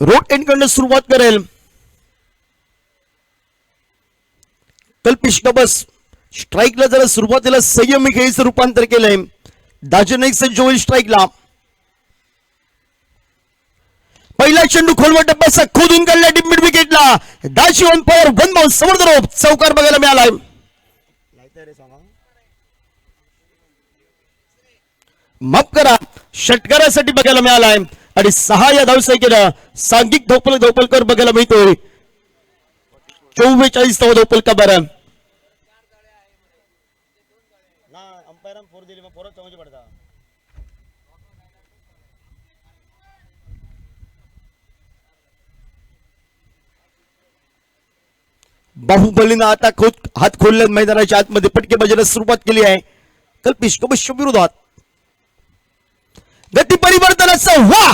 Road एंडकडनं सुरुवात करेल कल्पिश गबस. स्ट्राईकला जरा सुरुवातीला संयमी खेळीचं रूपांतर केलंय. दाजी नाईक सज्ज होईल स्ट्राईकला. पहिला चेंडू खोलवर टप्प्याचा खोदून काढला डीप मिड विकेटला. दाशी ऑन पॉवर वन बाउंस समोर चौकार बघायला मिळालाय. माफ करा षटकारासाठी बघायला मिळालाय आणि 6 या धावसंख्येनं सांघिक धौपलकर बघायला मिळतोय. 44 धौपलकर. बाहुबलीनं आता हात खोलले मैदानाच्या आतमध्ये फटकेबाजीला सुरुवात केली आहे. कल्पिश गबसच्या विरोधात गती परिवर्तनाचा वा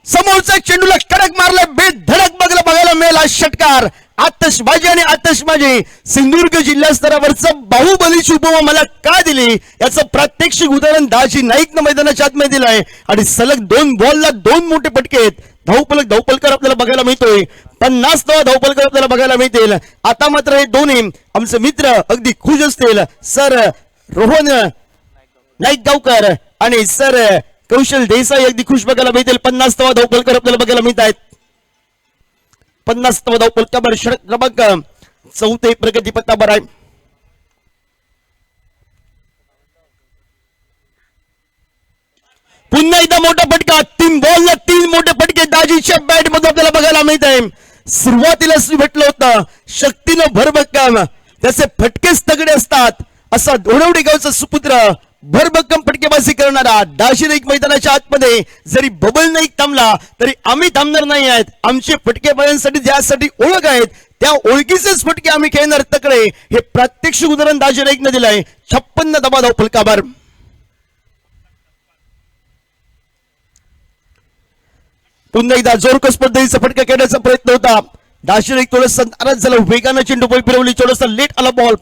समोरचा चेंडूला कडक मारला बेधडक बघायला मिळाला षटकार. आतषबाजी आणि आतषबाजी सिंधुदुर्ग जिल्हा स्तरावरचं बाहुबलीची उपमा मला का दिली याचं प्रात्यक्षिक उदाहरण दाजी नाईकनं मैदानाच्या आतमध्ये दिलंय आणि सलग 2 बॉलला 2 मोठे फटके आहेत. धौपलकर आपल्याला बघायला मिळतोय. 50 धौपलकर आपल्याला बघायला मिळतील. आता मात्र हे दोन्ही आमचे मित्र अगदी खुश असतील. सर रोहन नाईकगावकर आणि सर कौशल देसाई अगदी खुश बघायला मिळतील. 50 धौपलकर आपल्याला बघायला मिळत आहेत. 50 धौपलकर षटक क्रमांक 4 प्रगती पथकावर आहे. पुन्हा एकदा मोठा फटका. 3 बॉलला 3 मोठे फटके दाजीच्या बॅट मध्ये आपल्याला बघायला मिळत आहे. सुरुवातीला भेटलं होतं शक्तीनं भरभक्कम त्याचे फटकेच तगडे असतात असा दोडवडी गावचा सुपुत्र भरभक्कम फटकेबाजी करणारा दाजी नाईक मैदानाच्या आतमध्ये जरी बबल नाईक थांबला तरी आम्ही थांबणार नाही आहेत. आमचे फटकेबाजांसाठी ज्यासाठी ओळख आहेत त्या ओळखीचेच फटके आम्ही खेळणार तकडे हे प्रात्यक्षिक उदाहरण दाजी नाईकनं दिलंय. 56 धौपलकर. पुन्हा एकदा जोरकस पद्धतीचा फटका खेळण्याचा प्रयत्न होता. दाशी नाईक थोडंसं नाराज झाला. वेगानं चेंडू फिरवली. थोडंसं लेट आला बॉल.